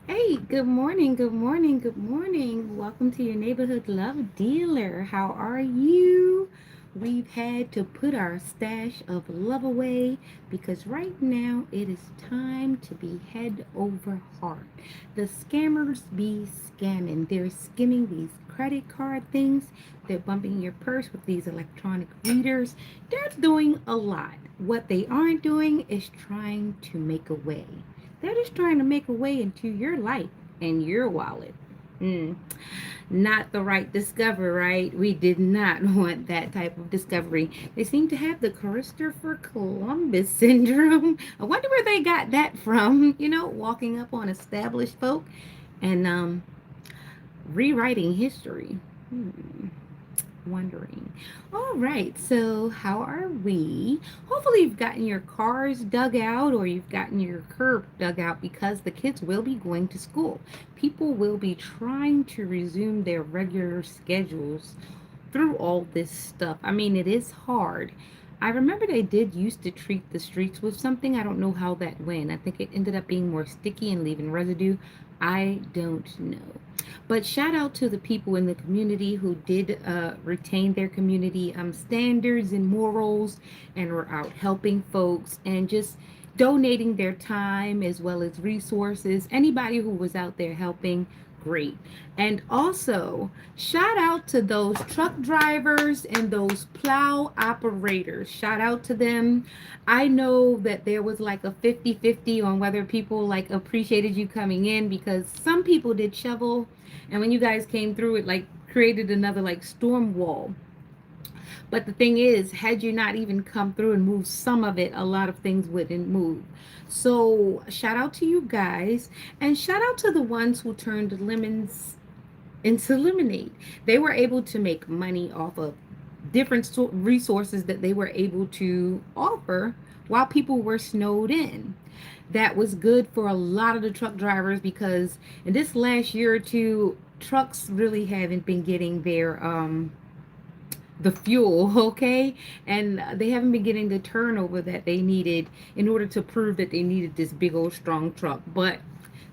Hey, good morning, good morning, good morning. Welcome to your neighborhood love dealer. How are you? We've had to put our stash of love away because right now it is time to be head over heart. The scammers be scamming. They're skimming these credit card things. They're bumping your purse with these electronic readers. They're doing a lot. What they aren't doing is trying to make a way. They're just trying to make a way into your life and your wallet. Mm, Not the right discovery, right? We did not want that type of discovery. They seem to have the Christopher Columbus syndrome. I wonder where they got that from. Walking up on established folk and rewriting history. Hmm. Wondering. All right, so how are we? Hopefully, you've gotten your cars dug out or you've gotten your curb dug out because the kids will be going to school. People will be trying to resume their regular schedules through all this stuff. I mean, it is hard. I remember they did used to treat the streets with something. I don't know how that went. I think it ended up being more sticky and leaving residue. I don't know. But shout out to the people in the community who did retain their community standards and morals and were out helping folks and just donating their time as well as resources. Anybody who was out there helping, great. And also, shout out to those truck drivers and those plow operators. Shout out to them. I know that there was like a 50-50 on whether people like appreciated you coming in because some people did shovel and when you guys came through it like created another like storm wall. But the thing is, had you not even come through and moved some of it, a lot of things wouldn't move. So, shout out to you guys and shout out to the ones who turned lemons into lemonade. They were able to make money off of different resources that they were able to offer while people were snowed in. That was good for a lot of the truck drivers because in this last year or two, trucks really haven't been getting their the fuel, okay? And they haven't been getting the turnover that they needed in order to prove that they needed this big old strong truck. But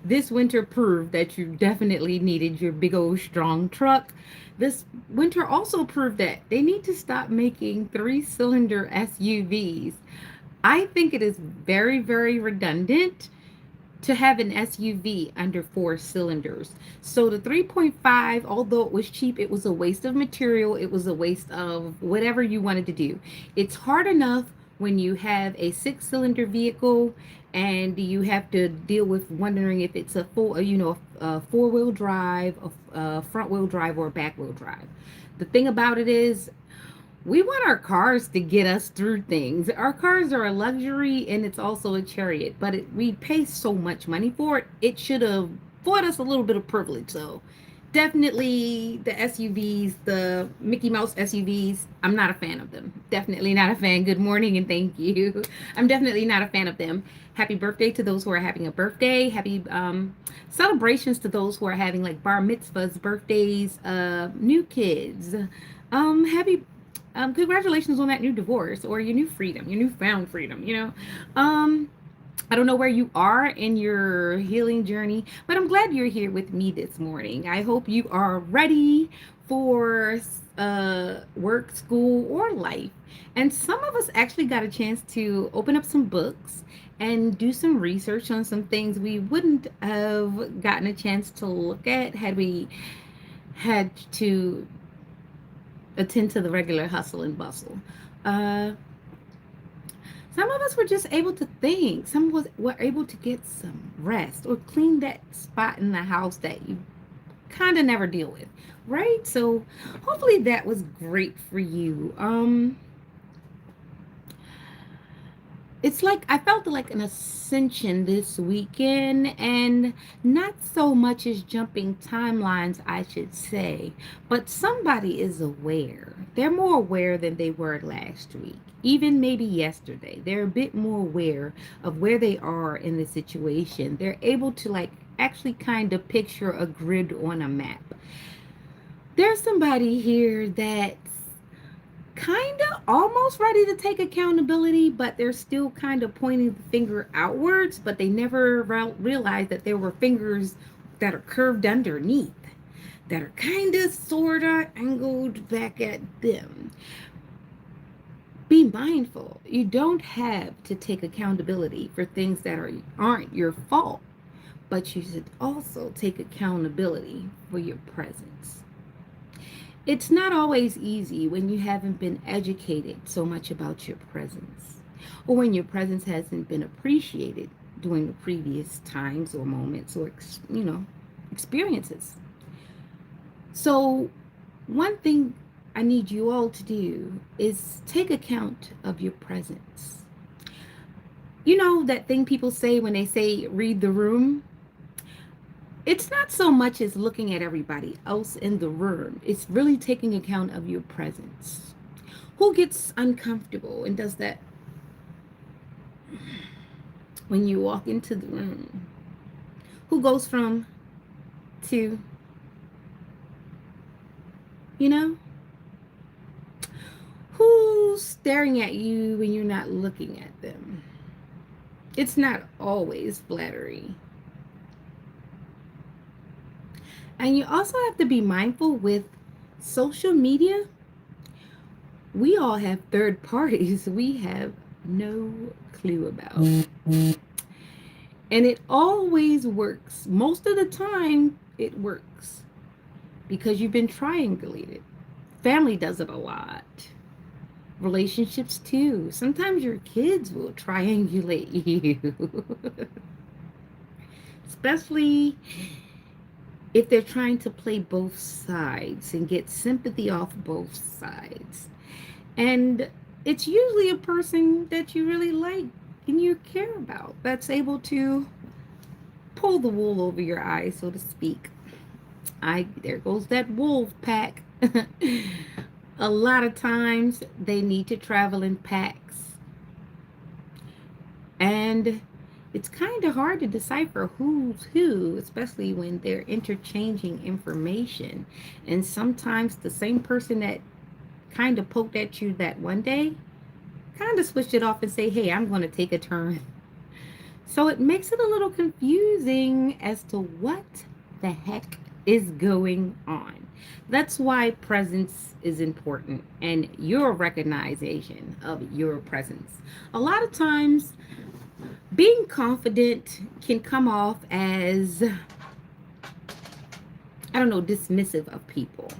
this winter proved that you definitely needed your big old strong truck. This winter also proved that they need to stop making three-cylinder SUVs. I think it is very, very redundant to have an SUV under four cylinders. So the 3.5, although it was cheap, it was a waste of material. It was a waste of whatever you wanted to do. It's hard enough when you have a six-cylinder vehicle and you have to deal with wondering if it's a a four-wheel drive, a front-wheel drive, or a back-wheel drive. The thing about it is we want our cars to get us through things. Our cars are a luxury and it's also a chariot, but we pay so much money for it. It should have bought us a little bit of privilege. So, definitely the SUVs, the Mickey Mouse SUVs, I'm not a fan of them. Definitely not a fan. Good morning and thank you. I'm definitely not a fan of them. Happy birthday to those who are having a birthday. Happy celebrations to those who are having like bar mitzvahs, birthdays, new kids. Happy congratulations on that new divorce or your new freedom, your newfound freedom. Um, I don't know where you are in your healing journey, but I'm glad you're here with me this morning. I hope you are ready for work, school, or life. And some of us actually got a chance to open up some books and do some research on some things we wouldn't have gotten a chance to look at had we had to attend to the regular hustle and bustle. Uh, some of us were just able to think. Some was were able to get some rest or clean that spot in the house that you kind of never deal with, right? So hopefully that was great for you. It's like I felt like an ascension this weekend, and not so much as jumping timelines, I should say, but somebody is aware. They're more aware than they were last week, even maybe yesterday. They're a bit more aware of where they are in the situation. They're able to like actually kind of picture a grid on a map. There's somebody here that kind of almost ready to take accountability, but they're still kind of pointing the finger outwards, but they never realized that there were fingers that are curved underneath that are kind of sort of angled back at them. Be mindful. You don't have to take accountability for things that aren't your fault, but you should also take accountability for your presence. It's not always easy when you haven't been educated so much about your presence, or when your presence hasn't been appreciated during the previous times or moments or experiences. So, one thing I need you all to do is take account of your presence. You know that thing people say when they say read the room? It's not so much as looking at everybody else in the room, it's really taking account of your presence. Who gets uncomfortable and does that when you walk into the room? Who goes from to, you know? Who's staring at you when you're not looking at them? It's not always flattery. And you also have to be mindful with social media. We all have third parties we have no clue about. And it always works. Most of the time, it works because you've been triangulated. Family does it a lot. Relationships, too. Sometimes your kids will triangulate you, especially if they're trying to play both sides and get sympathy off both sides. And it's usually a person that you really like and you care about that's able to pull the wool over your eyes, so to speak. There goes that wolf pack. A lot of times they need to travel in packs. And it's kind of hard to decipher who's who, especially when they're interchanging information. And sometimes the same person that kind of poked at you that one day kind of switch it off and say, hey, I'm going to take a turn. So it makes it a little confusing as to what the heck is going on. That's why presence is important and your recognition of your presence. A lot of times, being confident can come off as, I don't know, dismissive of people.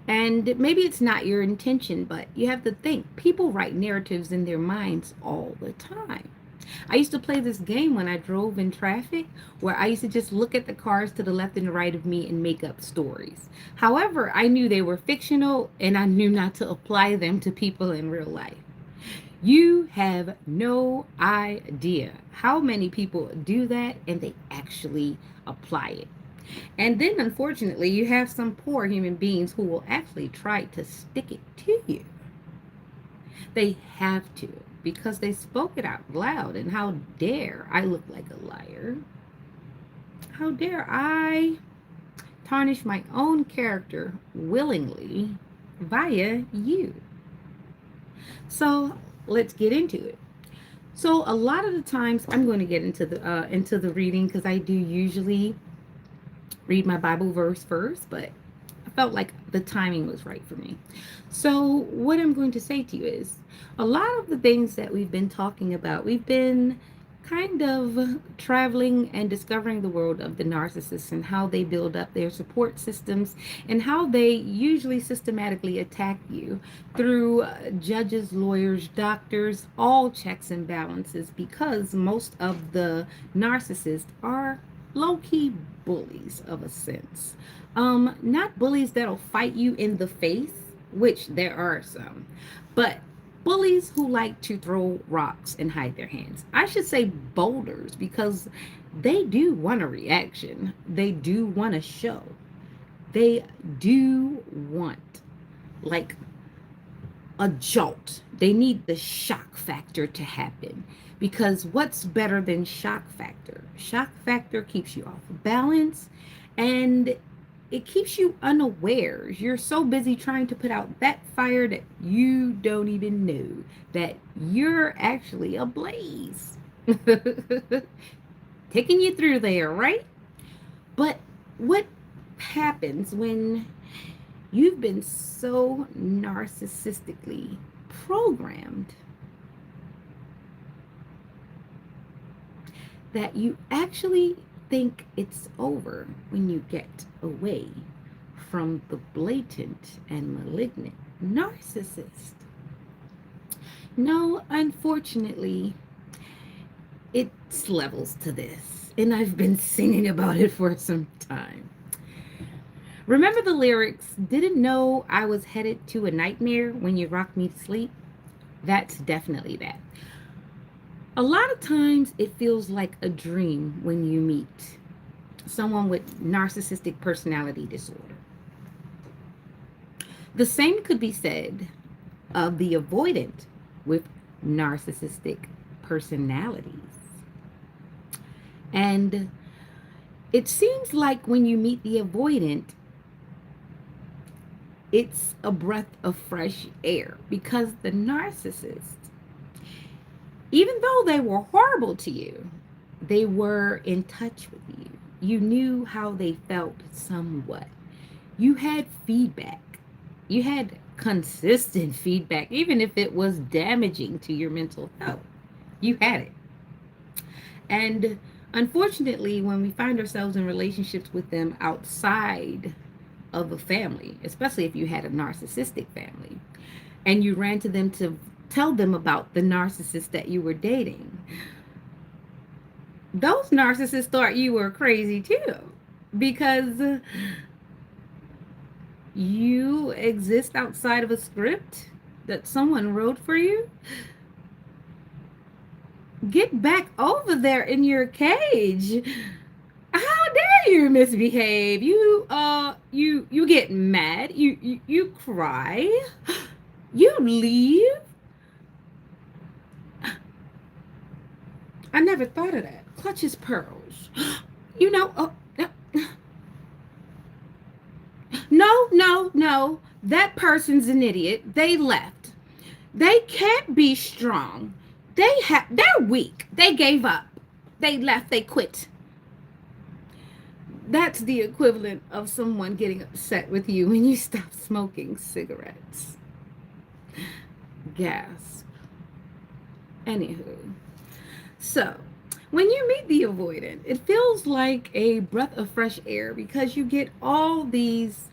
And maybe it's not your intention, but you have to think people write narratives in their minds all the time. I used to play this game when I drove in traffic where I used to just look at the cars to the left and the right of me and make up stories. However, I knew they were fictional and I knew not to apply them to people in real life. You have no idea how many people do that and they actually apply it. And then, unfortunately, you have some poor human beings who will actually try to stick it to you. They have to because they spoke it out loud. And how dare I look like a liar? How dare I tarnish my own character willingly via you? So let's get into it. So a lot of the times I'm going to get into the reading because I do usually read my Bible verse first, but I felt like the timing was right for me. So what I'm going to say to you is a lot of the things that we've been talking about, we've been kind of traveling and discovering the world of the narcissists and how they build up their support systems and how they usually systematically attack you through judges, lawyers, doctors, all checks and balances, because most of the narcissists are low-key bullies of a sense. Not bullies that'll fight you in the face, which there are some, but bullies who like to throw rocks and hide their hands. I should say boulders because they do want a reaction. They do want a show. They do want like a jolt. They need the shock factor to happen. Because what's better than shock factor? Shock factor keeps you off balance and it keeps you unawares. You're so busy trying to put out that fire that you don't even know that you're actually ablaze. Taking you through there, right? But what happens when you've been so narcissistically programmed that you actually think it's over when you get away from the blatant and malignant narcissist? No, unfortunately, it's levels to this, and I've been singing about it for some time. Remember the lyrics, didn't know I was headed to a nightmare when you rocked me to sleep? That's definitely that. A lot of times it feels like a dream when you meet someone with narcissistic personality disorder. The same could be said of the avoidant with narcissistic personalities. And it seems like when you meet the avoidant, it's a breath of fresh air because the narcissist, even though they were horrible to you, they were in touch with you. You knew how they felt somewhat. You had feedback. You had consistent feedback, even if it was damaging to your mental health. You had it. And unfortunately, when we find ourselves in relationships with them outside of a family, especially if you had a narcissistic family, and you ran to them to tell them about the narcissist that you were dating, those narcissists thought you were crazy too, because you exist outside of a script that someone wrote for you. Get back over there in your cage. How dare you misbehave? You get mad. You cry. You leave. I never thought of that. Clutches pearls. You know, no. That person's an idiot. They left. They can't be strong. They're weak. They gave up. They left. They quit. That's the equivalent of someone getting upset with you when you stop smoking cigarettes. Gas. Anywho. So, when you meet the avoidant, it feels like a breath of fresh air because you get all these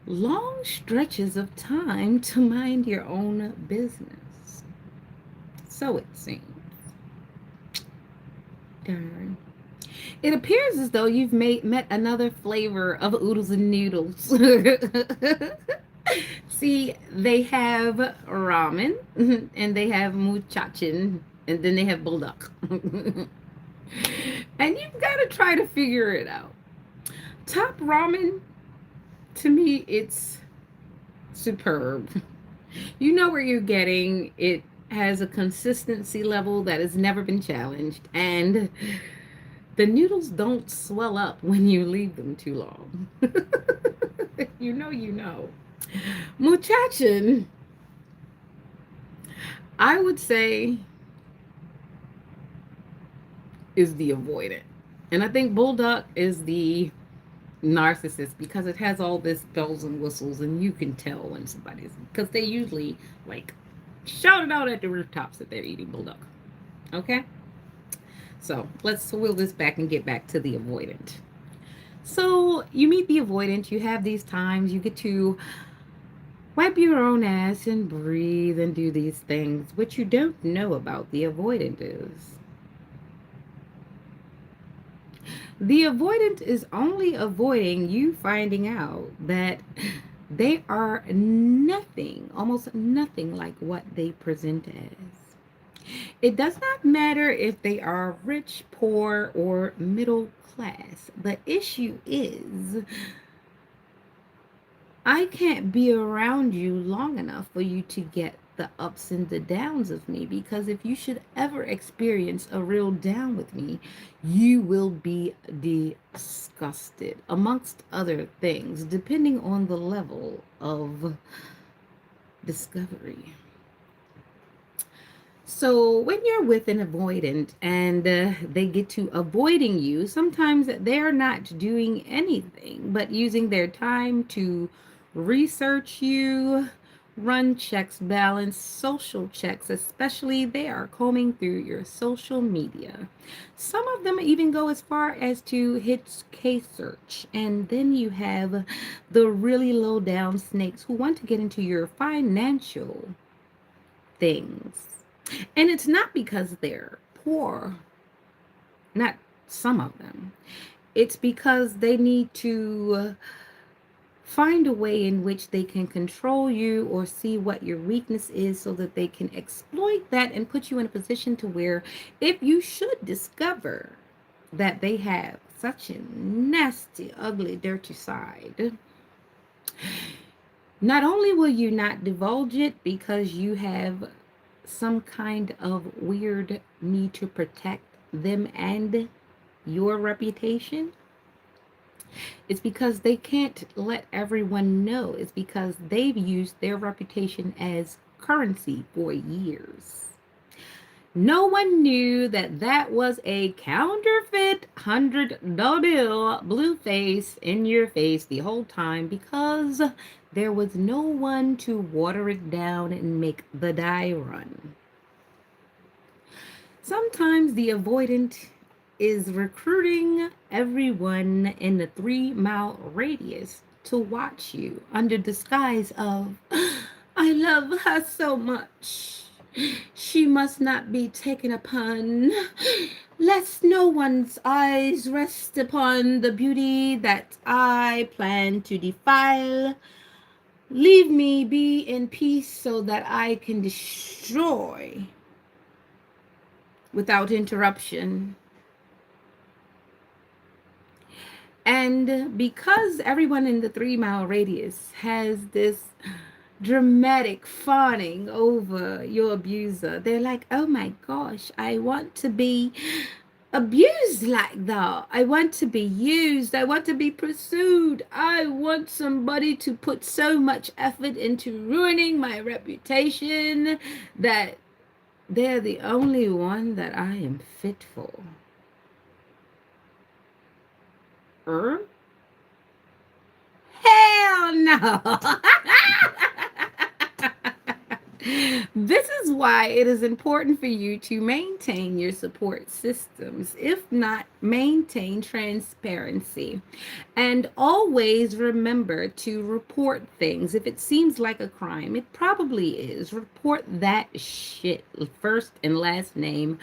long stretches of time to mind your own business. So it seems. Darn. It appears as though you've met another flavor of oodles and noodles. See, they have ramen, and they have muchachin, and then they have bulldog. And you've got to try to figure it out. Top ramen, to me, it's superb. You know where you're getting. It has a consistency level that has never been challenged, and the noodles don't swell up when you leave them too long. You know. Muchachin, I would say, is the avoidant. And I think bulldog is the narcissist because it has all this bells and whistles, and you can tell when somebody's, because they usually like shout it out at the rooftops that they're eating bulldog. Okay? So let's wheel this back and get back to the avoidant. So you meet the avoidant, you have these times, you get to wipe your own ass and breathe and do these things. What you don't know about the avoidant is the avoidant is only avoiding you finding out that they are nothing, almost nothing like what they present as. It does not matter if they are rich, poor, or middle class. The issue is I can't be around you long enough for you to get the ups and the downs of me, because if you should ever experience a real down with me, you will be disgusted, amongst other things, depending on the level of discovery. So, when you're with an avoidant and they get to avoiding you, sometimes they're not doing anything but using their time to research you, run checks, balance social checks, especially they are combing through your social media. Some of them even go as far as to hit case search. And then you have the really low down snakes who want to get into your financial things. And it's not because they're poor, not some of them. It's because they need to find a way in which they can control you or see what your weakness is so that they can exploit that and put you in a position to where if you should discover that they have such a nasty, ugly, dirty side, not only will you not divulge it because you have some kind of weird need to protect them and your reputation, it's because they can't let everyone know. It's because they've used their reputation as currency for years. No one knew that that was a counterfeit $100 bill, blue face in your face the whole time because there was no one to water it down and make the die run. Sometimes the avoidant is recruiting everyone in the 3 mile radius to watch you under disguise of, I love her so much. She must not be taken upon, lest no one's eyes rest upon the beauty that I plan to defile. Leave me be in peace so that I can destroy without interruption. And because everyone in the 3 mile radius has this dramatic fawning over your abuser, they're like, oh my gosh, I want to be abused like that. I want to be used. I want to be pursued. I want somebody to put so much effort into ruining my reputation that they're the only one that I am fit for. Hell no. This is why it is important for you to maintain your support systems, if not maintain transparency. And always remember to report things. If it seems like a crime, it probably is. Report that shit, first and last name.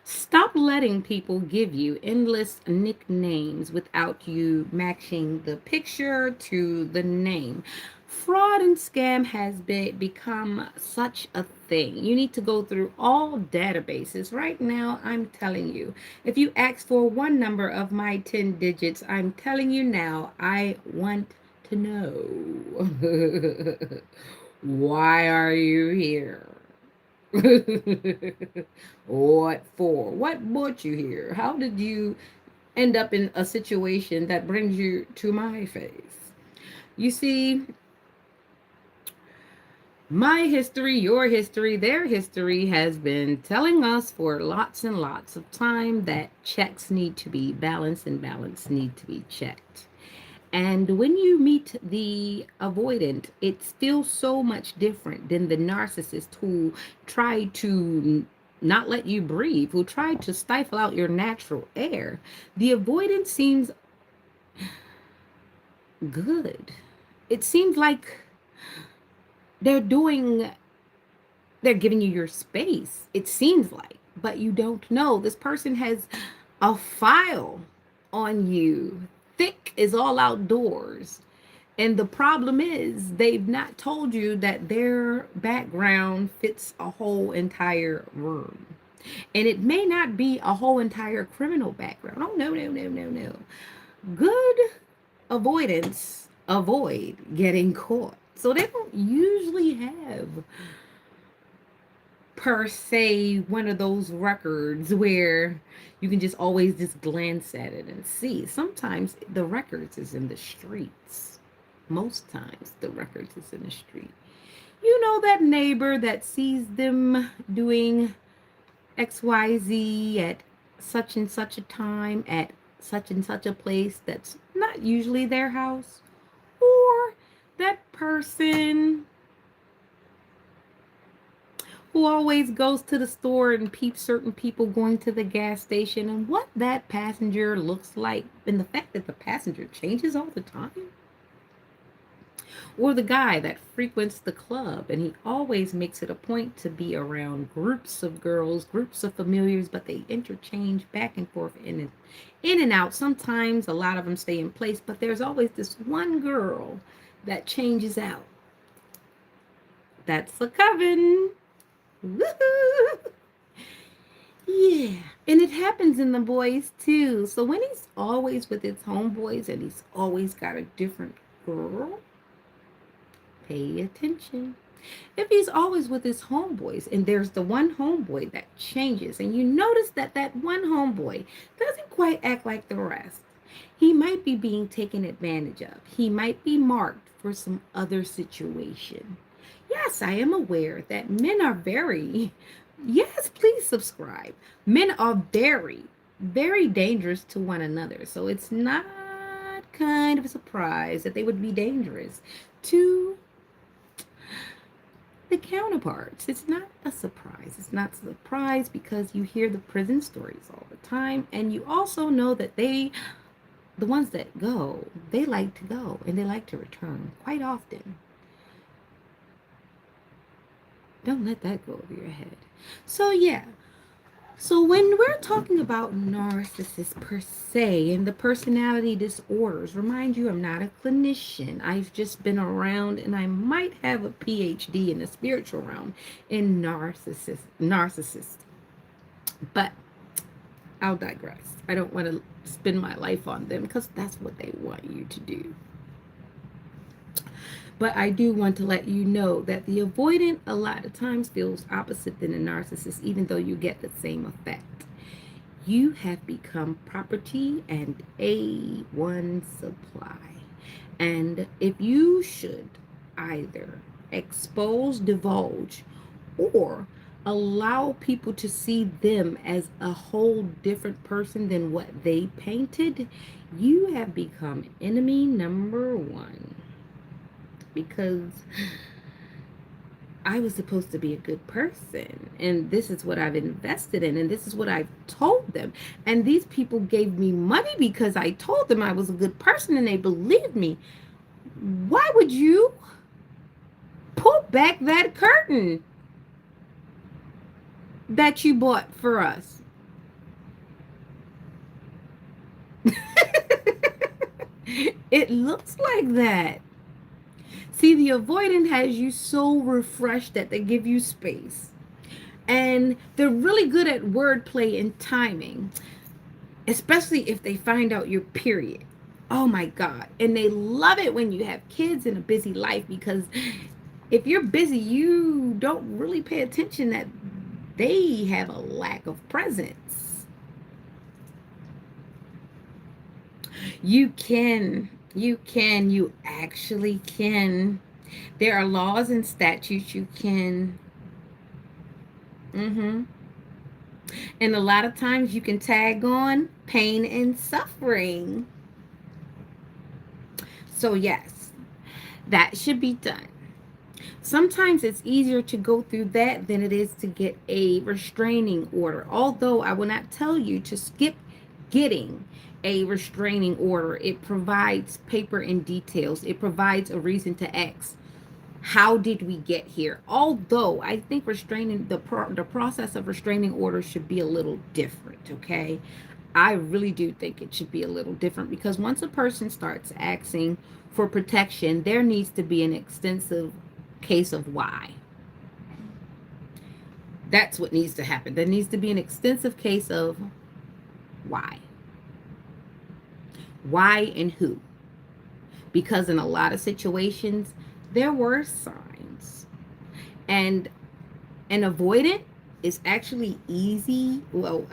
Stop letting people give you endless nicknames without you matching the picture to the name. Fraud and scam has become such a thing. You need to go through all databases. Right now, I'm telling you, if you ask for one number of my 10 digits, I'm telling you now, I want to know. Why are you here? What for? What brought you here? How did you end up in a situation that brings you to my face? You see, my history, your history, their history has been telling us for lots and lots of time that checks need to be balanced and balance need to be checked. And when you meet the avoidant, it feels so much different than the narcissist who try to not let you breathe, who try to stifle out your natural air. The avoidant seems good. It seems like they're doing they're giving you your space, it seems like, but you don't know. This person has a file on you, thick as all outdoors. And the problem is, they've not told you that their background fits a whole entire room. And it may not be a whole entire criminal background. Oh, no, no, no, no, no. Good avoid getting caught. So they don't usually have per se one of those records where you can just always just glance at it and see. Sometimes the records is in the streets. Most times the records is in the street. You know, that neighbor that sees them doing XYZ at such and such a time at such and such a place that's not usually their house, or that person who always goes to the store and peeps certain people going to the gas station and what that passenger looks like, and the fact that the passenger changes all the time. Or the guy that frequents the club and he always makes it a point to be around groups of girls, groups of familiars, but they interchange back and forth in and out. Sometimes a lot of them stay in place, but there's always this one girl that changes out. That's a coven. Woo-hoo. Yeah, and it happens in the boys too. So when he's always with his homeboys and he's always got a different girl, pay attention. If he's always with his homeboys and there's the one homeboy that changes, and you notice that that one homeboy doesn't quite act like the rest, he might be being taken advantage of. He might be marked for some other situation. Yes, I am aware that men are very, yes, please subscribe. Men are very, very dangerous to one another. So it's not kind of a surprise that they would be dangerous to the counterparts. It's not a surprise. It's not a surprise because you hear the prison stories all the time, and you also know that the ones that go, they like to go and they like to return quite often. Don't let that go over your head. So yeah, so when we're talking about narcissists per se and the personality disorders, remind you, I'm not a clinician. I've just been around, and I might have a PhD in the spiritual realm in narcissist. But I'll digress. I don't want to spend my life on them because that's what they want you to do. But I do want to let you know that the avoidant a lot of times feels opposite than a narcissist, even though you get the same effect. You have become property and A1 supply. And if you should either expose, divulge, or allow people to see them as a whole different person than what they painted, you have become enemy number one. Because I was supposed to be a good person, and this is what I've invested in, and this is what I've told them, and these people gave me money because I told them I was a good person and they believed me. Why would you pull back that curtain that you bought for us? It looks like that. See, the avoidant has you so refreshed that they give you space. And they're really good at wordplay and timing, especially if they find out your period. Oh my God. And they love it when you have kids in a busy life, because if you're busy, you don't really pay attention that they have a lack of presence. You actually can. There are laws and statutes you can. And a lot of times you can tag on pain and suffering. So yes, that should be done. Sometimes it's easier to go through that than it is to get a restraining order. Although I will not tell you to skip getting a restraining order. It provides paper and details. It provides a reason to ask, how did we get here? Although I think the process of restraining orders should be a little different, okay? I really do think it should be a little different, because once a person starts asking for protection, there needs to be an extensive case of why. That's what needs to happen. There needs to be an extensive case of why. Why and who? Because in a lot of situations, there were signs. And an avoidant is actually easy. Well,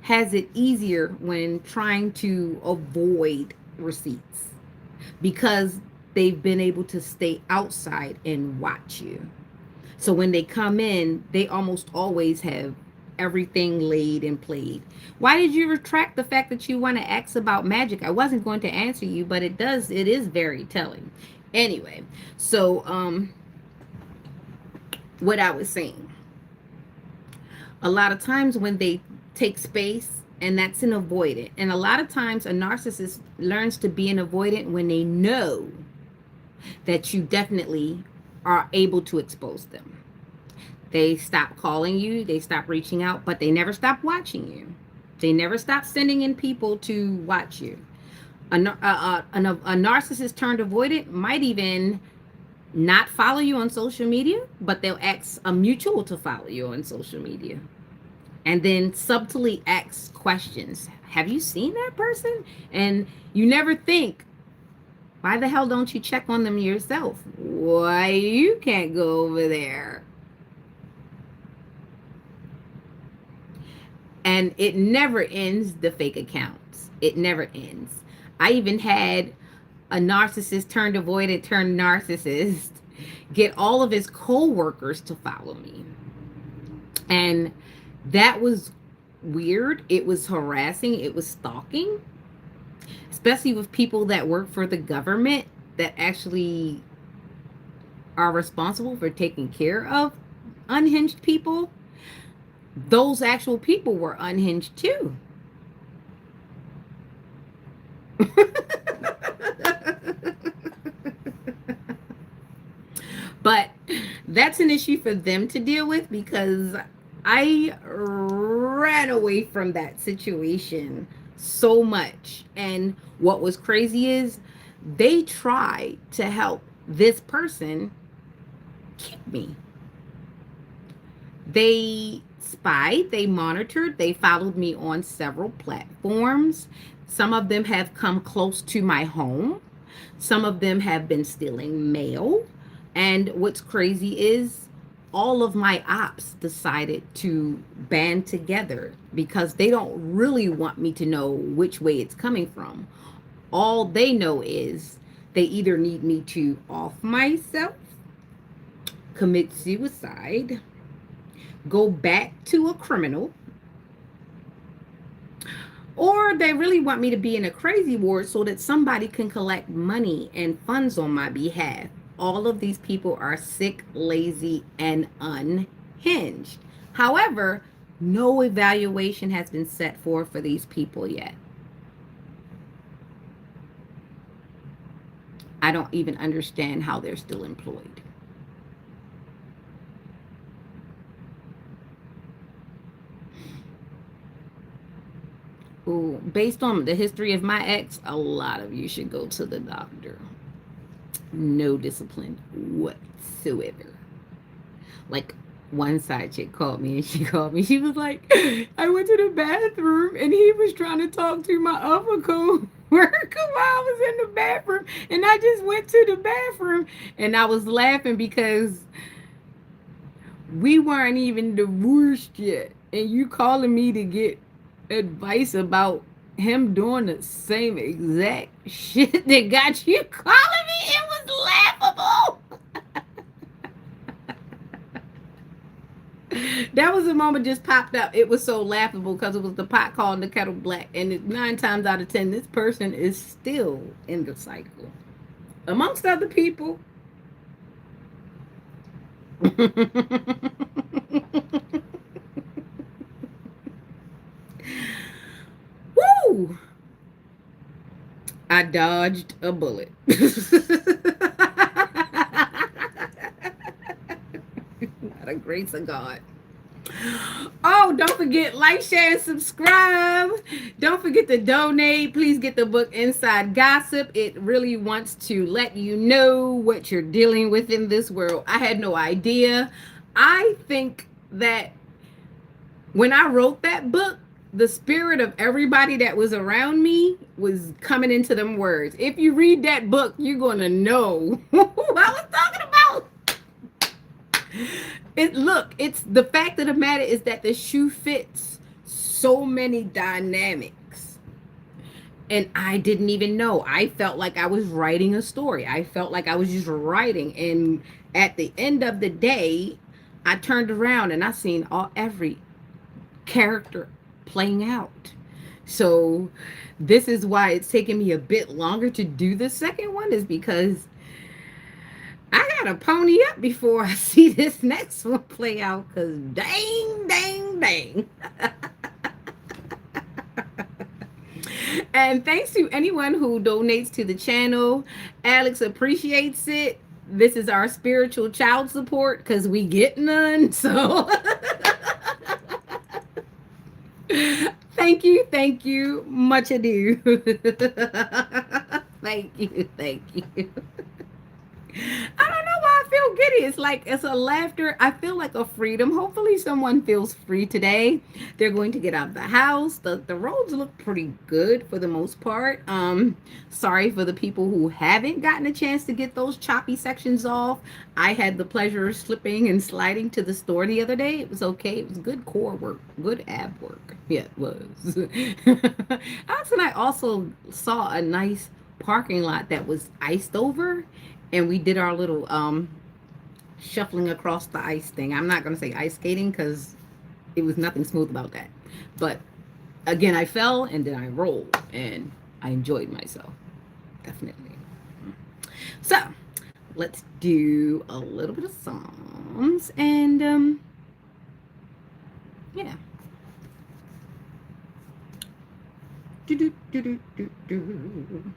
has it easier when trying to avoid receipts because they've been able to stay outside and watch you. So when they come in, they almost always have everything laid and played. Why did you retract the fact that you want to ask about magic? I wasn't going to answer you, but it is very telling. Anyway, so what I was saying, a lot of times when they take space, and that's an avoidant, and a lot of times a narcissist learns to be an avoidant when they know that you definitely are able to expose them. They stop calling you, they stop reaching out, but they never stop watching you. They never stop sending in people to watch you. A narcissist turned avoidant might even not follow you on social media, but they'll ask a mutual to follow you on social media. And then subtly ask questions. Have you seen that person? And you never think, why the hell don't you check on them yourself? Why you can't go over there? And it never ends, the fake accounts. It never ends. I even had a narcissist turned avoidant turned narcissist get all of his co-workers to follow me. And that was weird. It was harassing. It was stalking, especially with people that work for the government that actually are responsible for taking care of unhinged people. Those actual people were unhinged too. But that's an issue for them to deal with because I ran away from that situation so much. And what was crazy is they tried to help this person keep me. They spied, they monitored, they followed me on several platforms. Some of them have come close to my home. Some of them have been stealing mail. And what's crazy is all of my ops decided to band together because they don't really want me to know which way it's coming from. All they know is they either need me to off myself, commit suicide, go back to a criminal, or they really want me to be in a crazy ward so that somebody can collect money and funds on my behalf. All of these people are sick, lazy, and unhinged. However, no evaluation has been set for these people yet. I don't even understand how they're still employed. Ooh, based on the history of my ex, a lot of you should go to the doctor. No discipline whatsoever. Like, one side chick called me and she called me. She was like, I went to the bathroom and he was trying to talk to my other co-worker while I was in the bathroom. And I just went to the bathroom and I was laughing because we weren't even divorced yet. And you calling me to get advice about him doing the same exact shit that got you calling me. It was laughable. That was a moment just popped up. It was so laughable because it was the pot calling the kettle black. And 9 times out of 10, this person is still in the cycle. Amongst other people. Woo! I dodged a bullet. By the grace of God. Oh, don't forget, like, share, and subscribe. Don't forget to donate. Please get the book Inside Gossip. It really wants to let you know what you're dealing with in this world. I had no idea. I think that when I wrote that book, the spirit of everybody that was around me was coming into them words. If you read that book, you're going to know who I was talking about. It's the fact of the matter is that the shoe fits so many dynamics. And I didn't even know. I felt like I was writing a story. I felt like I was just writing. And at the end of the day, I turned around and I seen every character playing out. So this is why it's taken me a bit longer to do the second one, is because I gotta pony up before I see this next one play out. Cause dang, dang, dang. And thanks to anyone who donates to the channel. Alex appreciates it. This is our spiritual child support because we get none. So thank you. Much ado. Thank you. I don't know why I feel giddy. It's like it's a laughter. I feel like a freedom. Hopefully, someone feels free today. They're going to get out of the house. The roads look pretty good for the most part. Sorry for the people who haven't gotten a chance to get those choppy sections off. I had the pleasure of slipping and sliding to the store the other day. It was okay. It was good core work, good ab work. Yeah, it was. Alex and I also saw a nice parking lot that was iced over, and we did our little shuffling across the ice thing. I'm not gonna say ice skating because it was nothing smooth about that. But again, I fell and then I rolled and I enjoyed myself. Definitely. So let's do a little bit of songs and yeah. Do, do, do, do, do, do.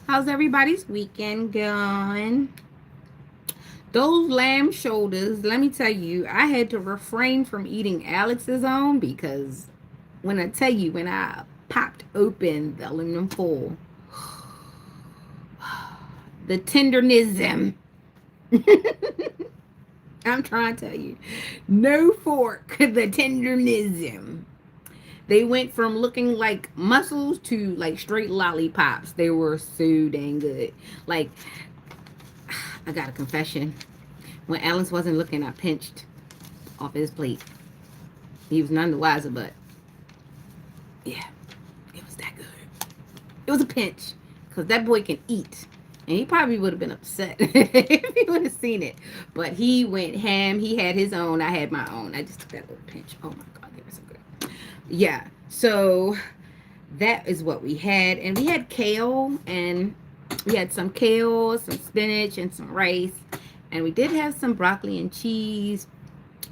How's everybody's weekend going? Those lamb shoulders, let me tell you, I had to refrain from eating Alex's own because when I popped open the aluminum foil, the tendernism. I'm trying to tell you, no fork, the tendernism. They went from looking like mussels to like straight lollipops. They were so dang good. Like, I got a confession. When Alice wasn't looking, I pinched off his plate. He was none the wiser, but yeah, it was that good. It was a pinch because that boy can eat. And he probably would have been upset if he would have seen it. But he went ham. He had his own. I had my own. I just took that little pinch. Oh my God, they were so good. Yeah. So that is what we had. And we had kale. And we had some kale, some spinach, and some rice. And we did have some broccoli and cheese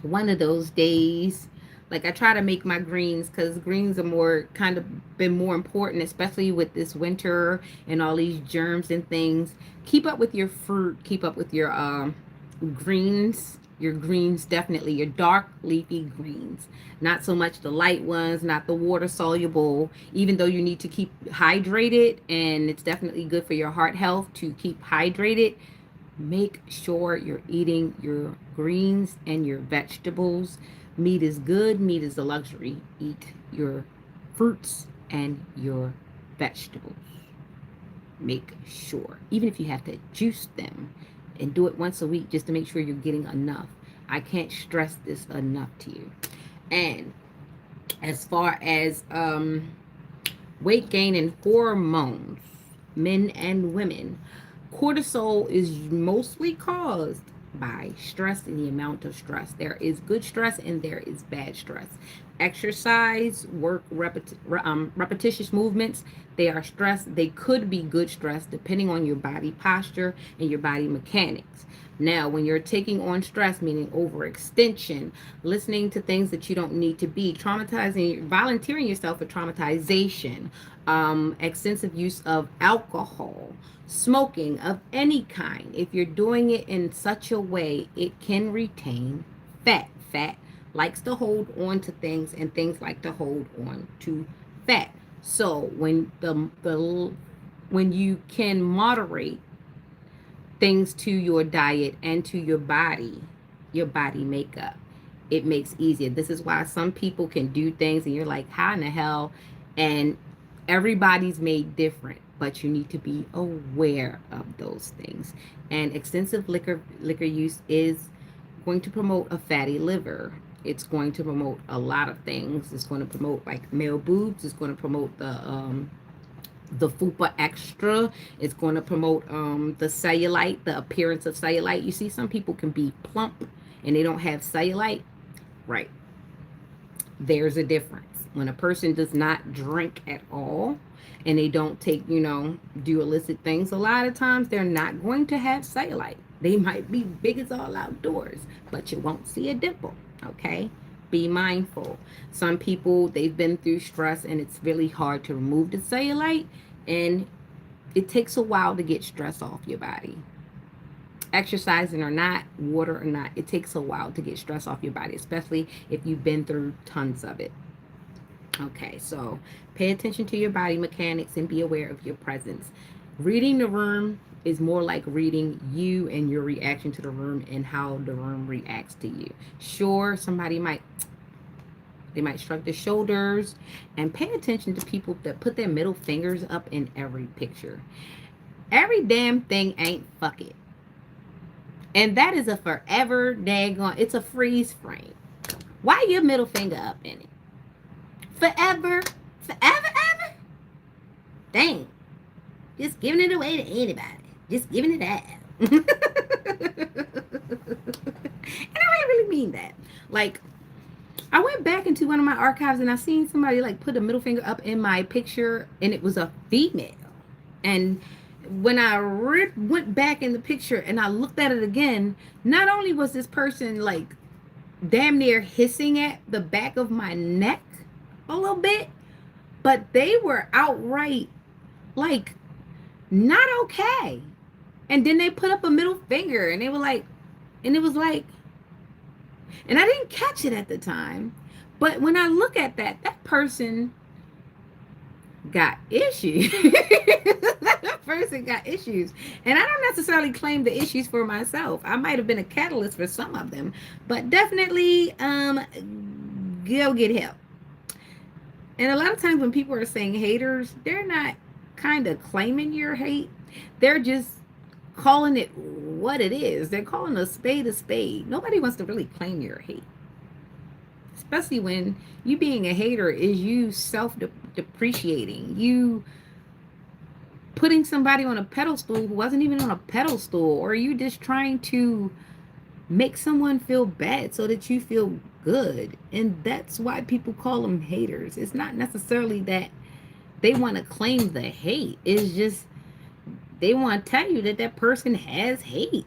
one of those days. Like, I try to make my greens because greens are more kind of been more important, especially with this winter and all these germs and things. Keep up with your fruit. Keep up with your greens. Your greens, definitely. Your dark leafy greens. Not so much the light ones, not the water soluble, even though you need to keep hydrated. And it's definitely good for your heart health to keep hydrated. Make sure you're eating your greens and your vegetables. Meat is good. Meat is a luxury. Eat your fruits and your vegetables. Make sure, even if you have to juice them, and do it once a week just to make sure you're getting enough. I can't stress this enough to you. And as far as weight gain and hormones, men and women, cortisol is mostly caused by stress and the amount of stress. There is good stress and there is bad stress. Exercise, work, repetitious movements, they are stress. They could be good stress depending on your body posture and your body mechanics. Now, when you're taking on stress, meaning overextension, listening to things that you don't need to be, traumatizing, volunteering yourself for traumatization, extensive use of alcohol, smoking of any kind, if you're doing it in such a way, it can retain fat. Fat likes to hold on to things, and things like to hold on to fat. So when when you can moderate things to your diet and to your body makeup, it makes easier. This is why some people can do things and you're like, how in the hell? And everybody's made different, but you need to be aware of those things. And extensive liquor use is going to promote a fatty liver. It's going to promote a lot of things. It's going to promote like male boobs. It's going to promote the fupa extra. It's going to promote the cellulite, the appearance of cellulite. You see, some people can be plump and they don't have cellulite. Right. There's a difference. When a person does not drink at all and they don't take, do illicit things, a lot of times they're not going to have cellulite. They might be big as all outdoors, but you won't see a dimple. Okay? Be mindful. Some people, they've been through stress and it's really hard to remove the cellulite, and it takes a while to get stress off your body. Exercising or not, water or not, it takes a while to get stress off your body, especially if you've been through tons of it. Okay, so pay attention to your body mechanics and be aware of your presence. Reading the room is more like reading you and your reaction to the room and how the room reacts to you. Sure, they might shrug their shoulders, and pay attention to people that put their middle fingers up in every picture. Every damn thing ain't fuck it. And that is a forever daggone, it's a freeze frame. Why your middle finger up in it? Forever, ever? Dang. Just giving it away to anybody. Just giving it out. And I really mean that. Like, I went back into one of my archives and I seen somebody like put a middle finger up in my picture, and it was a female. And when I went back in the picture and I looked at it again, not only was this person like damn near hissing at the back of my neck a little bit, but they were outright like not okay. And then they put up a middle finger and they were like, and it was like, and I didn't catch it at the time, but when I look at that person got issues. That person got issues. And I don't necessarily claim the issues for myself. I might have been a catalyst for some of them, but definitely go get help. And a lot of times when people are saying haters, they're not kind of claiming your hate. They're just calling it what it is. They're calling a spade a spade. Nobody wants to really claim your hate. Especially when you being a hater is you self-depreciating. You putting somebody on a pedestal who wasn't even on a pedestal, or you just trying to make someone feel bad so that you feel good. And that's why people call them haters. It's not necessarily that they want to claim the hate. It's just they want to tell you that that person has hate.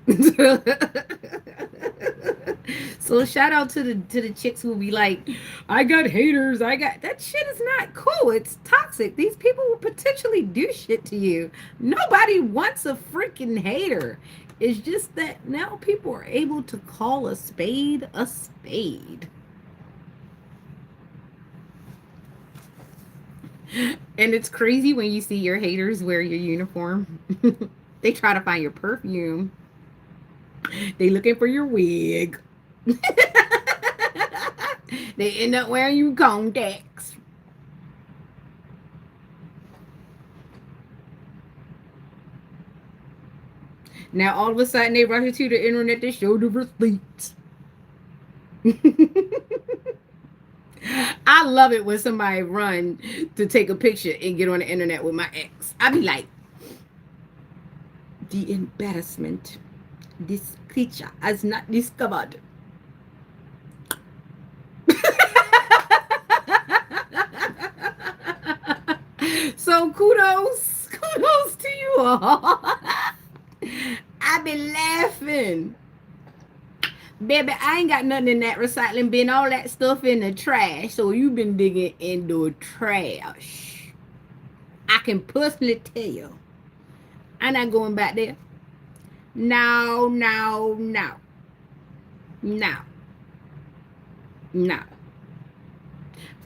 So shout out to the chicks who will be like, I got haters. That shit is not cool. It's toxic. These people will potentially do shit to you. Nobody wants a freaking hater. It's just that now people are able to call a spade a spade. And it's crazy when you see your haters wear your uniform. They try to find your perfume. They looking for your wig. They end up wearing your contacts. Now all of a sudden they rush to the internet to show the receipts. I love it when somebody run to take a picture and get on the internet with my ex. I be like, the embarrassment this creature has not discovered. So kudos to you all. I be laughing. Baby, I ain't got nothing in that recycling bin. All that stuff in the trash. So you been digging in the trash. I can personally tell you. I'm not going back there. No.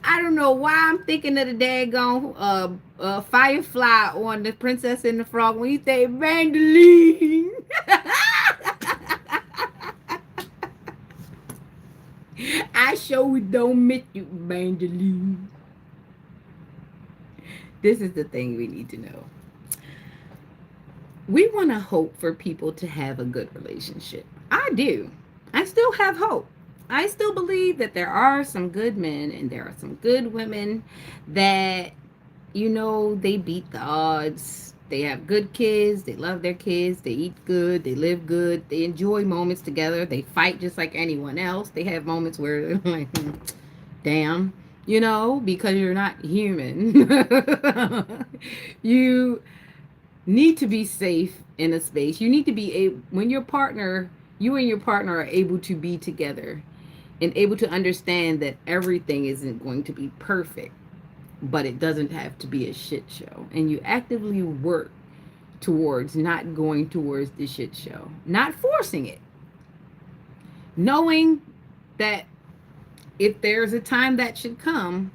I don't know why I'm thinking of the daggone Firefly on The Princess and the Frog when you say I sure don't miss you, Mandolin. This is the thing we need to know. We want to hope for people to have a good relationship. I do. I still have hope. I still believe that there are some good men and there are some good women that, they beat the odds. They have good kids. They love their kids. They eat good. They live good. They enjoy moments together. They fight just like anyone else. They have moments where they're like, damn, because you're not human. You need to be safe in a space. You need to be able, when you and your partner are able to be together and able to understand that everything isn't going to be perfect, but it doesn't have to be a shit show. And you actively work towards not going towards the shit show, not forcing it, knowing that if there's a time that should come,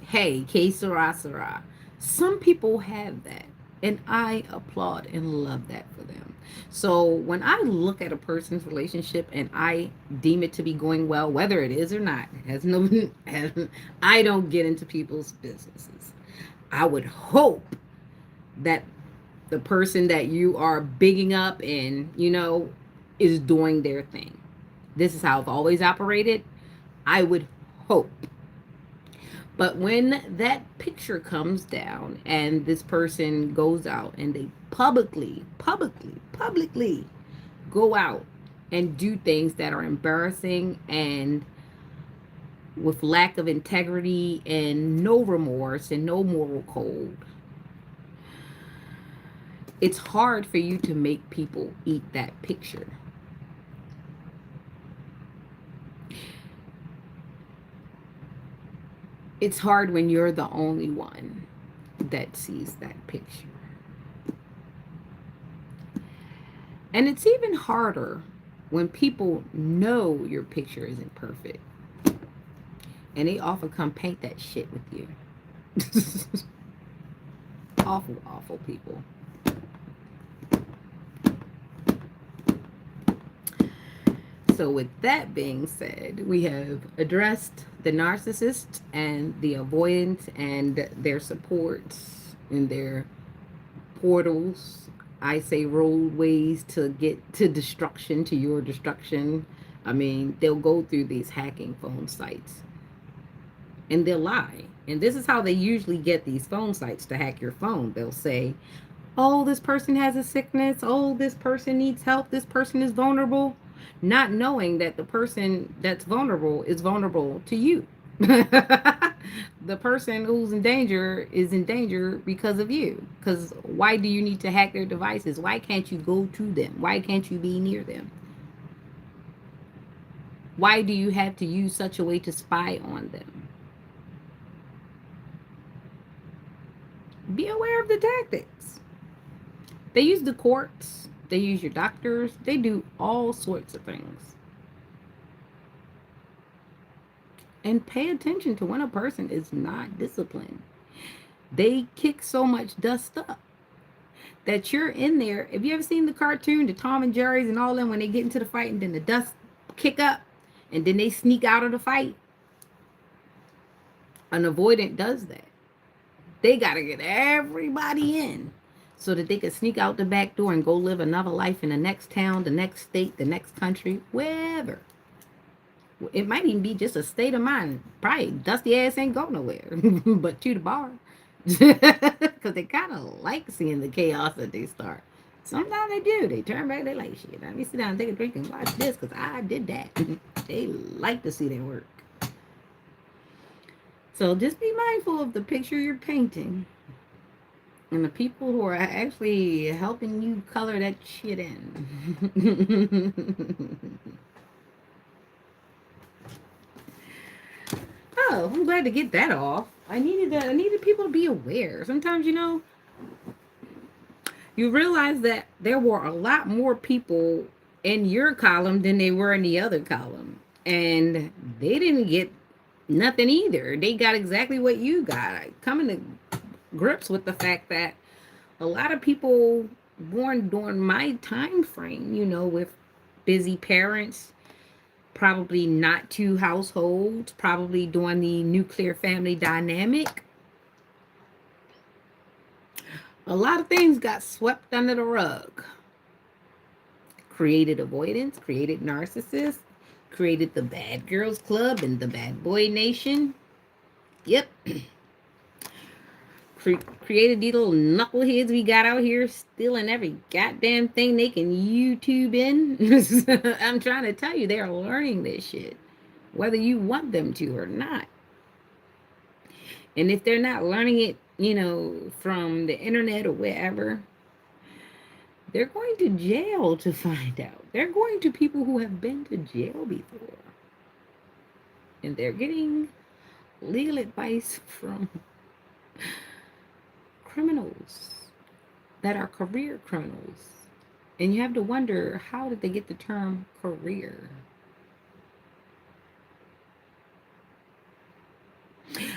hey, que sera, sera. Some people have that. And I applaud and love that for them. So when I look at a person's relationship and I deem it to be going well, whether it is or not, it has no, I don't get into people's businesses. I would hope that the person that you are bigging up and, is doing their thing. This is how I've always operated. I would hope. But when that picture comes down and this person goes out and they publicly go out and do things that are embarrassing and with lack of integrity and no remorse and no moral code, it's hard for you to make people eat that picture. It's hard when you're the only one that sees that picture. And it's even harder when people know your picture isn't perfect. And they often come paint that shit with you. Awful people. So with that being said, we have addressed the narcissist and the avoidant and their supports and their portals. I say roadways to get to destruction, to your destruction. I mean, they'll go through these hacking phone sites and they'll lie. And this is how they usually get these phone sites to hack your phone. They'll say, oh, this person has a sickness. Oh, this person needs help. This person is vulnerable. Not knowing that the person that's vulnerable is vulnerable to you. The person who's in danger is in danger because of you. Because why do you need to hack their devices? Why can't you go to them? Why can't you be near them? Why do you have to use such a way to spy on them? Be aware of the tactics. They use the courts. They use your doctors. They do all sorts of things. And pay attention to when a person is not disciplined. They kick so much dust up that you're in there. Have you ever seen the cartoon, the Tom and Jerry's and all them, when they get into the fight and then the dust kick up and then they sneak out of the fight? An avoidant does that. They got to get everybody in so that they can sneak out the back door and go live another life in the next town, the next state, the next country, wherever. It might even be just a state of mind. Probably dusty ass ain't go nowhere but to the bar. Because they kind of like seeing the chaos that they start. Sometimes they do. They turn back. They like, shit, let me sit down and take a drink and watch this because I did that. They like to see their work. So just be mindful of the picture you're painting and the people who are actually helping you color that shit in. Oh, I'm glad to get that off. I needed people to be aware. Sometimes, you realize that there were a lot more people in your column than they were in the other column. And they didn't get nothing either. They got exactly what you got. Coming to grips with the fact that a lot of people born during my time frame, with busy parents, probably not two households, probably doing the nuclear family dynamic. A lot of things got swept under the rug. Created avoidance, created narcissists, created the bad girls club and the bad boy nation. Yep. Created these little knuckleheads we got out here stealing every goddamn thing they can YouTube in. I'm trying to tell you, they're learning this shit, whether you want them to or not. And if they're not learning it, from the internet or wherever, they're going to jail to find out. They're going to people who have been to jail before. And they're getting legal advice from criminals that are career criminals. And you have to wonder, how did they get the term career?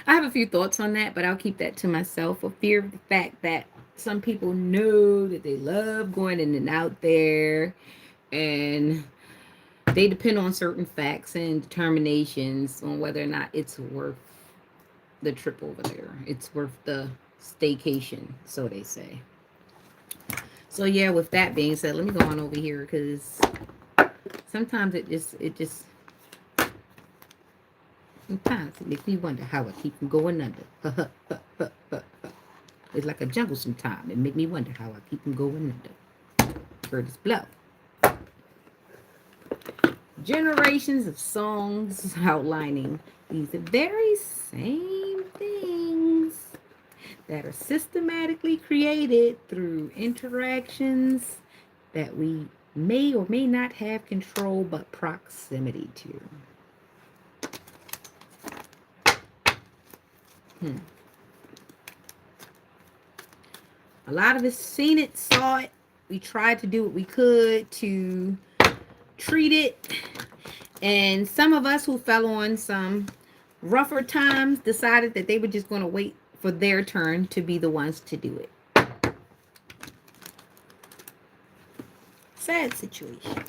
I have a few thoughts on that, but I'll keep that to myself, for fear of the fact that some people know that they love going in and out there, and they depend on certain facts and determinations on whether or not it's worth the trip over there. It's worth the staycation, so they say. So yeah, with that being said, let me go on over here, because sometimes it just sometimes it makes me wonder how I keep from going under. It's like a jungle sometimes. It makes me wonder how I keep from going under. Curtis Blow. Generations of songs outlining these very same things that are systematically created through interactions that we may or may not have control but proximity to. A lot of us seen it, saw it. We tried to do what we could to treat it. And some of us who fell on some rougher times decided that they were just going to wait for their turn to be the ones to do it. Sad situation.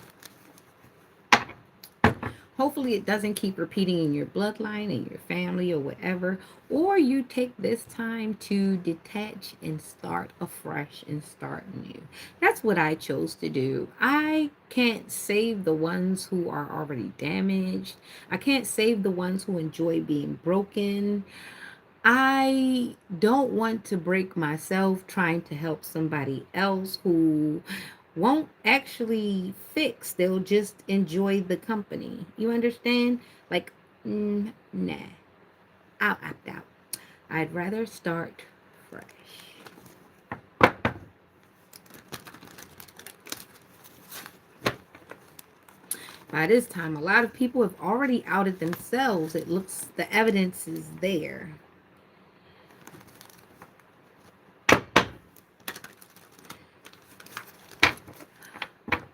Hopefully it doesn't keep repeating in your bloodline, in your family, or whatever. Or you take this time to detach and start afresh and start new. That's what I chose to do. I can't save the ones who are already damaged. I can't save the ones who enjoy being broken. I don't want to break myself trying to help somebody else who won't actually fix. They'll just enjoy the company. You understand? Like, nah, I'll opt out. I'd rather start fresh. By this time, a lot of people have already outed themselves. It looks, the evidence is there.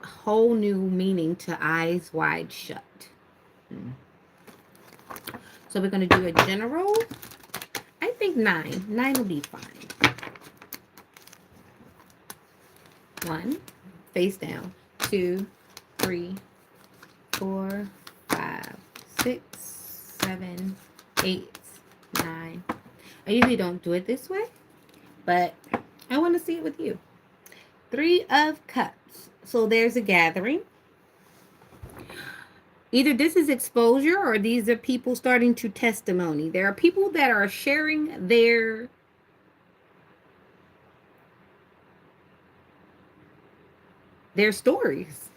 Whole new meaning to eyes wide shut. So we're going to do a general. I think 9. 9 will be fine. 1, face down. 2, 3, 4, 5, 6, 7, 8, 9. I usually don't do it this way, but I want to see it with you. 3 of Cups. So there's a gathering. Either this is exposure or these are people starting to testimony. There are people that are sharing their stories.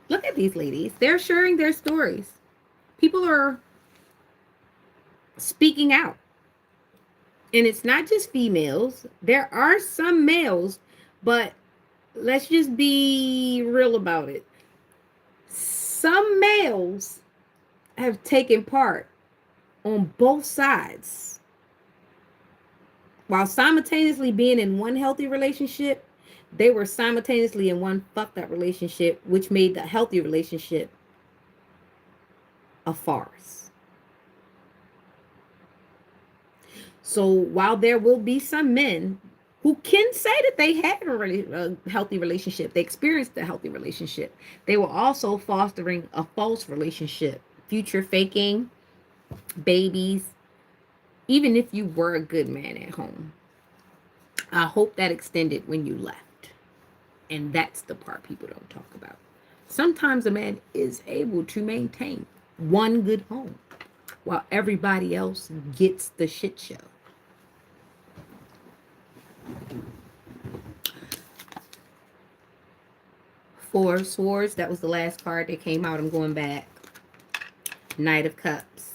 Look at these ladies. They're sharing their stories. People are speaking out. And it's not just females. There are some males, but let's just be real about it. Some males have taken part on both sides. While simultaneously being in one healthy relationship, they were simultaneously in one fucked up relationship, which made the healthy relationship a farce. So while there will be some men who can say that they had a healthy relationship. They experienced a healthy relationship. They were also fostering a false relationship, future faking, babies, even if you were a good man at home. I hope that extended when you left. And that's the part people don't talk about. Sometimes a man is able to maintain one good home while everybody else gets the shit show. Four of Swords, that was the last card that came out. I'm going back. Knight of Cups.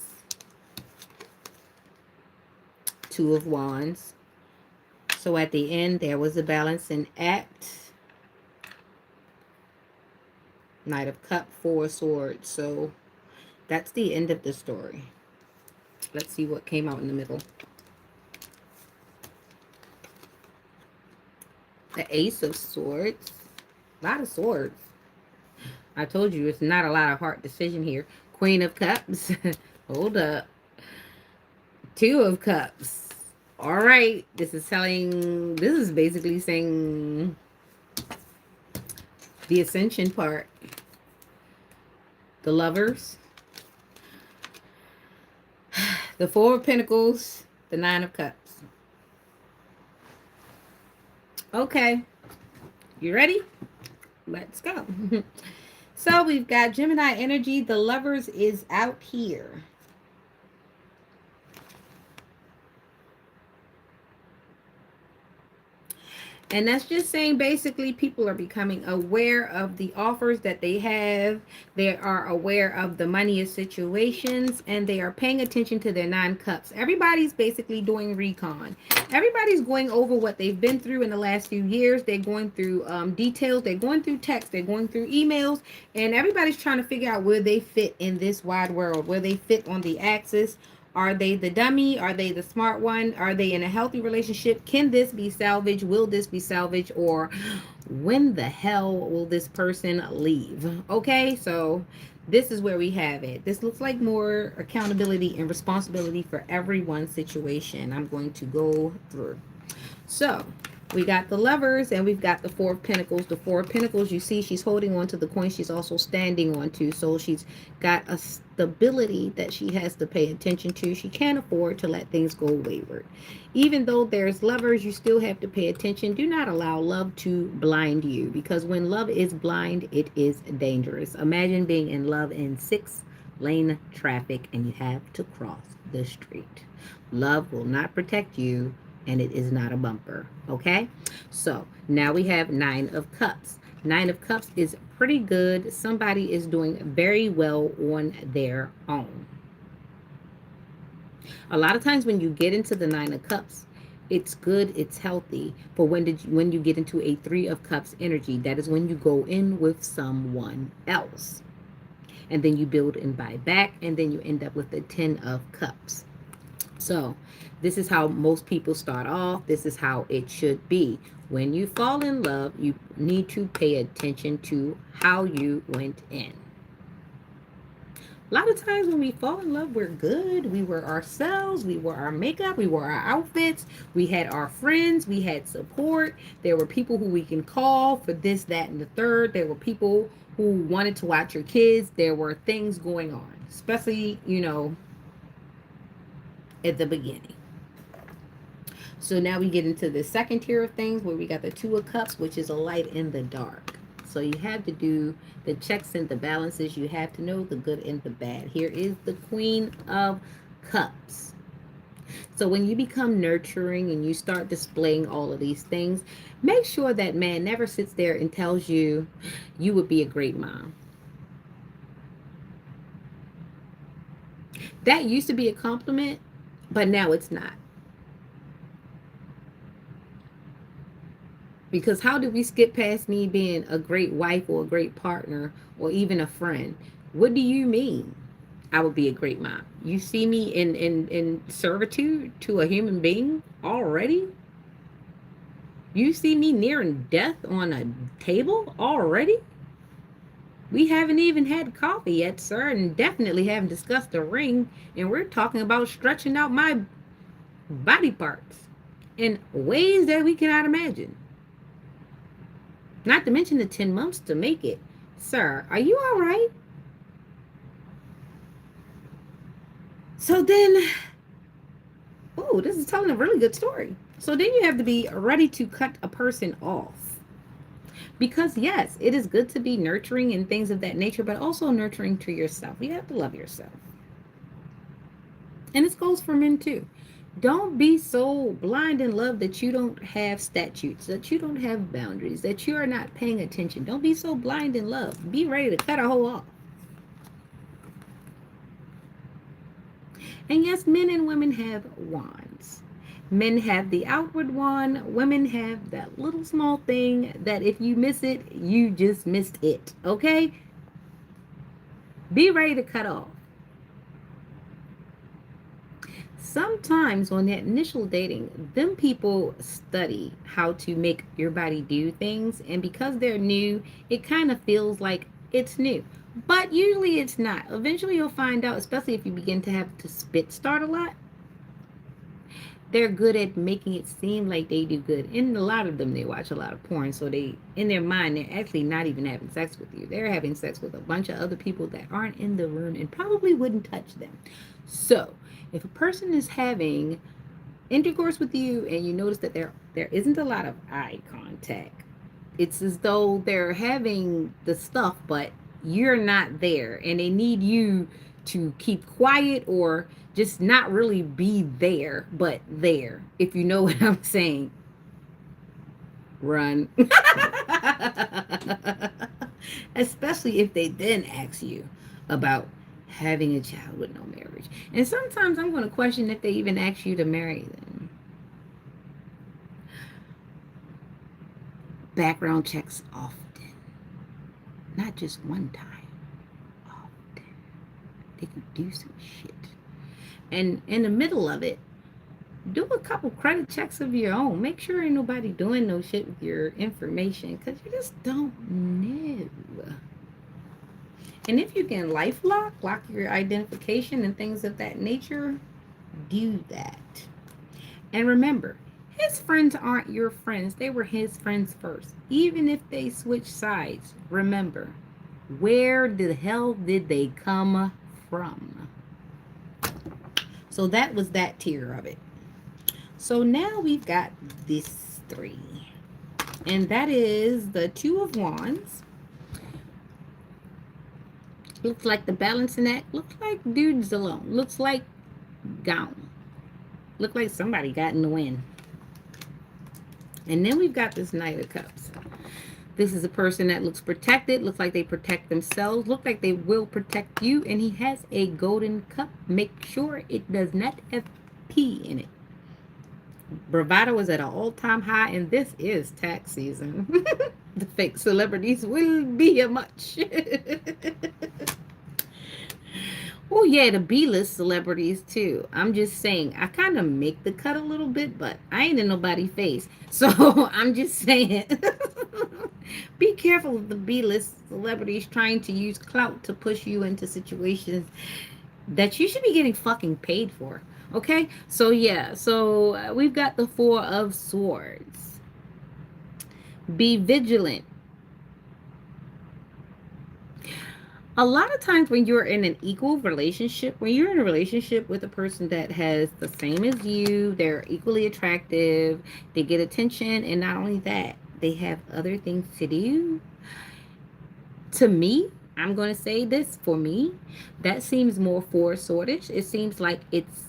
Two of Wands. So at the end, there was a balancing act. Knight of Cups, Four of Swords. So that's the end of the story. Let's see what came out in the middle. The Ace of Swords. A lot of swords. I told you it's not a lot of hard decision here. Queen of Cups. Hold up. Two of Cups. All right. This is basically saying the ascension part. The Lovers. The Four of Pentacles. The Nine of Cups. Okay. You ready? Let's go. So we've got Gemini energy. The Lovers is out here. And that's just saying basically people are becoming aware of the offers that they have. They are aware of the money situations, and they are paying attention to their 9 cups. Everybody's basically doing recon. Everybody's going over what they've been through in the last few years. They're going through details. They're going through text. They're going through emails. And everybody's trying to figure out where they fit in this wide world, where they fit on the axis. Are they the dummy? Are they the smart one? Are they in a healthy relationship? Can this be salvaged? Will this be salvaged? Or when the hell will this person leave? Okay, so this is where we have it. This looks like more accountability and responsibility for everyone's situation. I'm going to go through. So we got the Lovers and we've got the Four of Pentacles. The Four of Pentacles, you see she's holding on to the coin she's also standing on to. So she's got a stability that she has to pay attention to. She can't afford to let things go wayward. Even though there's Lovers, you still have to pay attention. Do not allow love to blind you, because when love is blind, it is dangerous. Imagine being in love in 6-lane traffic and you have to cross the street. Love will not protect you, and it is not a bumper. Okay, so now we have 9 of Cups. 9 of Cups is pretty good. Somebody is doing very well on their own. A lot of times when you get into the 9 of Cups, it's good, it's healthy. But when you get into a 3 of Cups energy, that is when you go in with someone else, and then you build and buy back, and then you end up with the 10 of Cups. So this is how most people start off. This is how it should be. When you fall in love, you need to pay attention to how you went in. A lot of times when we fall in love, we're good. We were ourselves. We wore our makeup. We wore our outfits. We had our friends. We had support. There were people who we can call for this, that, and the third. There were people who wanted to watch your kids. There were things going on, especially, at the beginning. So now we get into the second tier of things where we got the 2 of Cups, which is a light in the dark. So you have to do the checks and the balances. You have to know the good and the bad. Here is the Queen of Cups. So when you become nurturing and you start displaying all of these things, make sure that man never sits there and tells you you would be a great mom. That used to be a compliment, but now it's not. Because how did we skip past me being a great wife or a great partner or even a friend? What do you mean I would be a great mom? You see me in servitude to a human being already? You see me nearing death on a table already? We haven't even had coffee yet, sir, and definitely haven't discussed the ring, and we're talking about stretching out my body parts. in ways that we cannot imagine. Not to mention the 10 months to make it. Sir, are you all right? So then, oh, this is telling a really good story. So then you have to be ready to cut a person off. Because, yes, it is good to be nurturing and things of that nature, but also nurturing to yourself. You have to love yourself. And this goes for men too. Don't be so blind in love that you don't have statutes, that you don't have boundaries, that you are not paying attention. Don't be so blind in love. Be ready to cut a hole off. And yes, men and women have wands. Men have the outward wand. Women have that little small thing that if you miss it, you just missed it. Okay? Be ready to cut off. Sometimes on that initial dating, them people study how to make your body do things. And because they're new, it kind of feels like it's new. But usually it's not. Eventually you'll find out, especially if you begin to have to spit start a lot, they're good at making it seem like they do good. And a lot of them, they watch a lot of porn. So they, in their mind, they're actually not even having sex with you. They're having sex with a bunch of other people that aren't in the room and probably wouldn't touch them. So if a person is having intercourse with you and you notice that there isn't a lot of eye contact, it's as though they're having the stuff, but you're not there, and they need you to keep quiet or just not really be there, but there. If you know what I'm saying, run. Especially if they then ask you about having a child with no marriage. And sometimes I'm going to question if they even ask you to marry them. Background checks often. Not just one time. Often. They can do some shit. And in the middle of it, do a couple credit checks of your own. Make sure ain't nobody doing no shit with your information, because you just don't know. And if you can lock your identification and things of that nature, do that. And remember, his friends aren't your friends. They were his friends first. Even if they switch sides, remember, where the hell did they come from? So that was that tier of it. So now we've got this three. And that is the Two of Wands. Looks like the balancing act. Looks like dudes alone. Looks like gone. Look like somebody got in the wind. And then we've got this Knight of Cups. This is a person that looks protected. Looks like they protect themselves. Look like they will protect you. And he has a golden cup. Make sure it does not have pee in it. Bravado is at an all-time high. And this is tax season. The fake celebrities will be here much. Oh, yeah, the B-list celebrities, too. I'm just saying, I kind of make the cut a little bit, but I ain't in nobody's face. So, I'm just saying, be careful of the B-list celebrities trying to use clout to push you into situations that you should be getting fucking paid for. Okay? So, yeah. So, we've got the Four of Swords. Be vigilant. A lot of times when you're in an equal relationship, when you're in a relationship with a person that has the same as you, they're equally attractive, they get attention, and not only that, they have other things to do. To me, I'm going to say this, for me, that seems more four-sworded. It seems like it's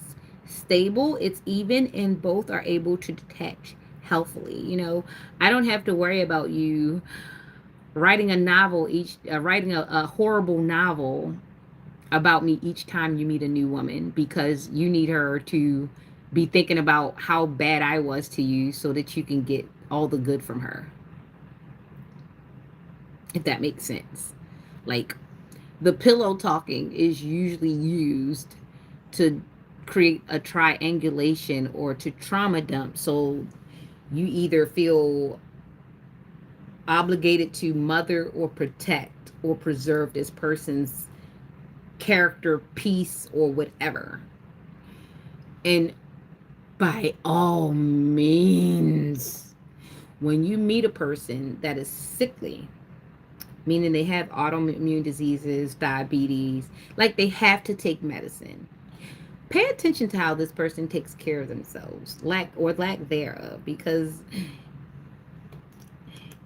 stable, it's even, and both are able to detach healthily. You know, I don't have to worry about you writing a novel writing a horrible novel about me each time you meet a new woman, because you need her to be thinking about how bad I was to you so that you can get all the good from her, if that makes sense. Like, the pillow talking is usually used to create a triangulation or to trauma dump, so you either feel obligated to mother or protect or preserve this person's character, peace, or whatever. And By all means, when you meet a person that is sickly, meaning they have autoimmune diseases, diabetes, like they have to take medicine, pay attention to how this person takes care of themselves, lack thereof, because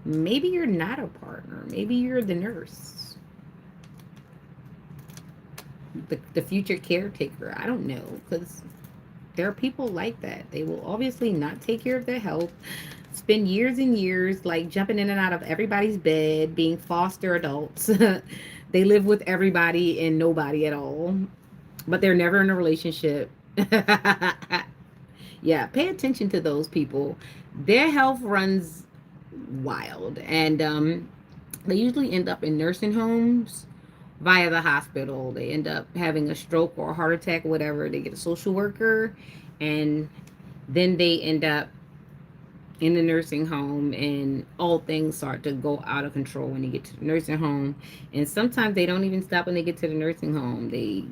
maybe you're not a partner. Maybe you're the nurse, the future caretaker. I don't know, because there are people like that. They will obviously not take care of their health, spend years and years like jumping in and out of everybody's bed, being foster adults. They live with everybody and nobody at all, but they're never in a relationship. Yeah, pay attention to those people. Their health runs wild, and they usually end up in nursing homes via the hospital. They end up having a stroke or a heart attack or whatever. They get a social worker, and then they end up in the nursing home, and all things start to go out of control when they get to the nursing home. And sometimes they don't even stop when they get to the nursing home. They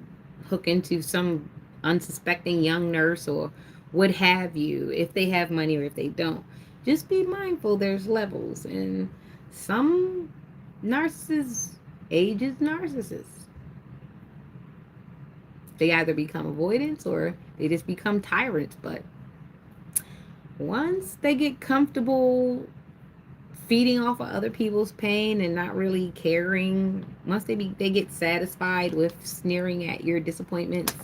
hook into some unsuspecting young nurse or what have you, if they have money or if they don't. Just be mindful there's levels, and some narcissists age as narcissists. They either become avoidance or they just become tyrants. But once they get comfortable feeding off of other people's pain and not really caring, once they get satisfied with sneering at your disappointments,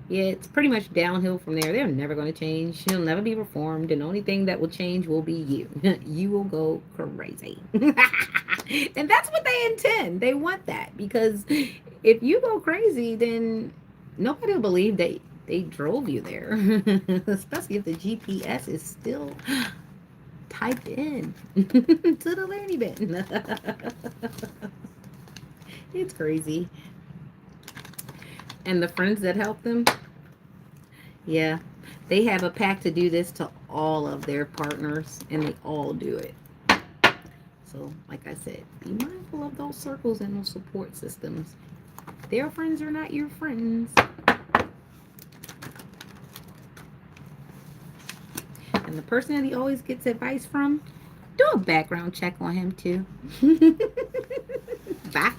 yeah, it's pretty much downhill from there. They're never going to change. She'll never be reformed, and the only thing that will change will be you. You will go crazy. And that's what they intend. They want that, because if you go crazy, then nobody will believe they drove you there. Especially if the GPS is still typed in to the learning bin. It's crazy. And the friends that help them, yeah, they have a pact to do this to all of their partners, and they all do it. So, like I said, be mindful of those circles and those support systems. Their friends are not your friends. And the person that he always gets advice from, do a background check on him too. Bye.